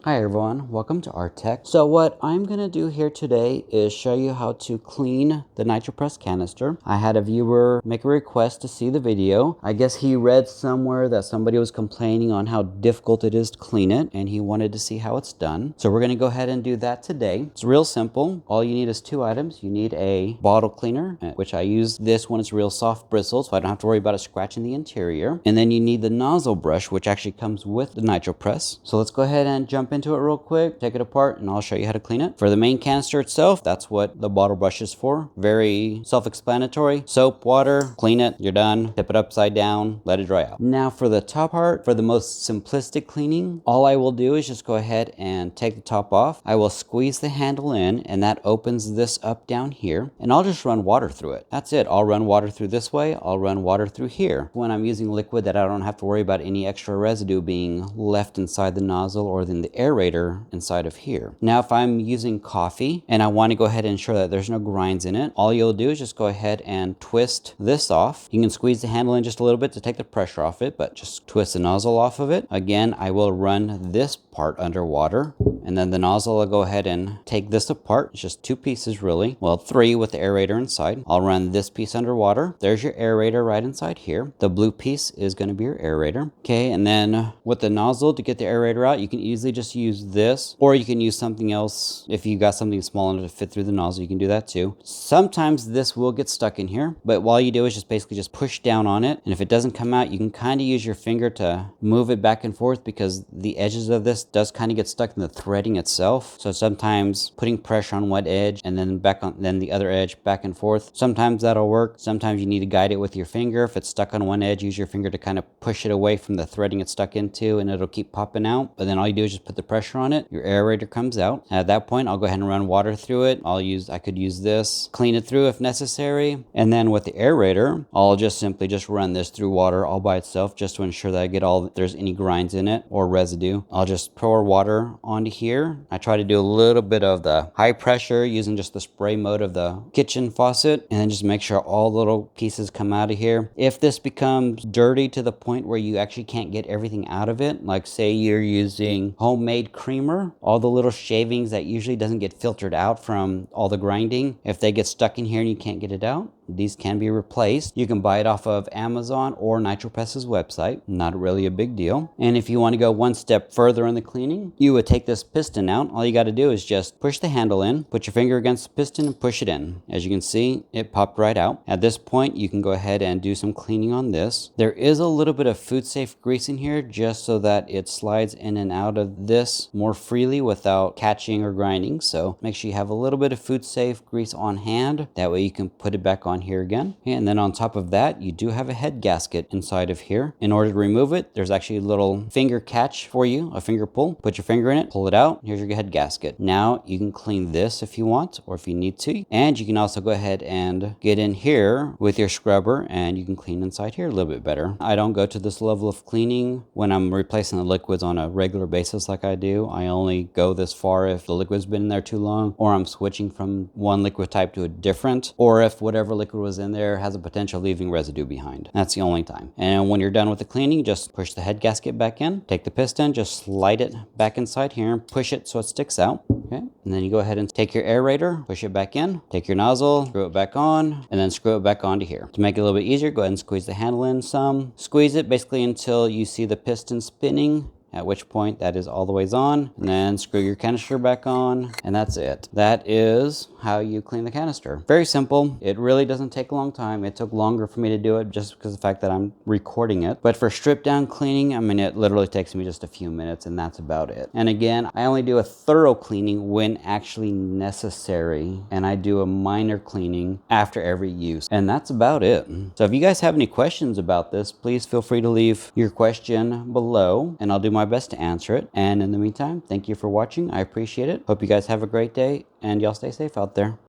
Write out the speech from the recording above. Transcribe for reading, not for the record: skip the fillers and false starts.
Hi everyone, welcome to our tech. So what I'm going to do here today is show you how to clean the NitroPress canister. I had a viewer make a request to see the video. I guess he read somewhere that somebody was complaining on how difficult it is to clean it, and he wanted to see how it's done. So we're going to go ahead and do that today. It's real simple. All you need is two items. You need a bottle cleaner, which I use this when it's real soft bristles, so I don't have to worry about it scratching the interior. And then you need the nozzle brush, which actually comes with the NitroPress. So let's go ahead and jump into it real quick, take it apart, and I'll show you how to clean it. For the main canister itself, that's what the bottle brush is for. Very self-explanatory. Soap, water, clean it, you're done. Tip it upside down, let it dry out. Now for the top part, for the most simplistic cleaning, all I will do is just go ahead and take the top off. I will squeeze the handle in, and that opens this up down here, and I'll just run water through it. That's it. I'll run water through this way, I'll run water through here. When I'm using liquid that I don't have to worry about any extra residue being left inside the nozzle or in the aerator inside of here. Now if I'm using coffee and I want to go ahead and ensure that there's no grinds in it, all you'll do is just go ahead and twist this off. You can squeeze the handle in just a little bit to take the pressure off it, but just twist the nozzle off of it. Again, I will run this part underwater, and then the nozzle will go ahead and take this apart. It's just two pieces really. Well, three with the aerator inside. I'll run this piece underwater. There's your aerator right inside here. The blue piece is going to be your aerator. Okay, and then with the nozzle to get the aerator out, you can easily just use this, or you can use something else. If you got something small enough to fit through the nozzle, you can do that too. Sometimes this will get stuck in here, but all you do is just basically just push down on it, and if it doesn't come out, you can kind of use your finger to move it back and forth, because the edges of this does kind of get stuck in the threading itself. So sometimes putting pressure on one edge and then then the other edge back and forth, sometimes that'll work. Sometimes you need to guide it with your finger. If it's stuck on one edge, use your finger to kind of push it away from the threading it's stuck into, and it'll keep popping out. But then all you do is just put the pressure on it, your aerator comes out. At that point, I'll go ahead and run water through it. I could use this, clean it through if necessary. And then with the aerator, I'll just simply run this through water all by itself, just to ensure that I get if there's any grinds in it or residue. I'll just pour water onto here. I try to do a little bit of the high pressure using just the spray mode of the kitchen faucet, and then just make sure all the little pieces come out of here. If this becomes dirty to the point where you actually can't get everything out of it, like say you're using homemade creamer, all the little shavings that usually doesn't get filtered out from all the grinding, if they get stuck in here and you can't get it out, these can be replaced. You can buy it off of Amazon or NitroPress's website. Not really a big deal. And if you want to go one step further in the cleaning, you would take this piston out. All you got to do is just push the handle in, put your finger against the piston and push it in. As you can see, it popped right out. At this point, you can go ahead and do some cleaning on this. There is a little bit of food safe grease in here, just so that it slides in and out of this more freely without catching or grinding. So make sure you have a little bit of food safe grease on hand. That way you can put it back on here again. And then on top of that, you do have a head gasket inside of here. In order to remove it, there's actually a little finger catch for you, a finger pull. Put your finger in it, pull it out. Here's your head gasket. Now you can clean this if you want, or if you need to. And you can also go ahead and get in here with your scrubber, and you can clean inside here a little bit better. I don't go to this level of cleaning when I'm replacing the liquids on a regular basis like I do. I only go this far if the liquid's been in there too long, or I'm switching from one liquid type to a different, or if whatever liquid was in there has a potential of leaving residue behind. That's the only time. And when you're done with the cleaning, just push the head gasket back in, take the piston, just slide it back inside here and push it so it sticks out. Okay, and then you go ahead and take your aerator, push it back in, take your nozzle, screw it back on, and then screw it back onto here. To make it a little bit easier, go ahead and squeeze the handle in some. Squeeze it basically until you see the piston spinning, at which point that is all the ways on, and then screw your canister back on, and that's it. That is how you clean the canister. Very simple. It really doesn't take a long time. It took longer for me to do it just because of the fact that I'm recording it. But for strip down cleaning, I mean, it literally takes me just a few minutes, and that's about it. And again, I only do a thorough cleaning when actually necessary, and I do a minor cleaning after every use, and that's about it. So if you guys have any questions about this, please feel free to leave your question below, and I'll do my best to answer it. And in the meantime, thank you for watching. I appreciate it. Hope you guys have a great day, and y'all stay safe out there.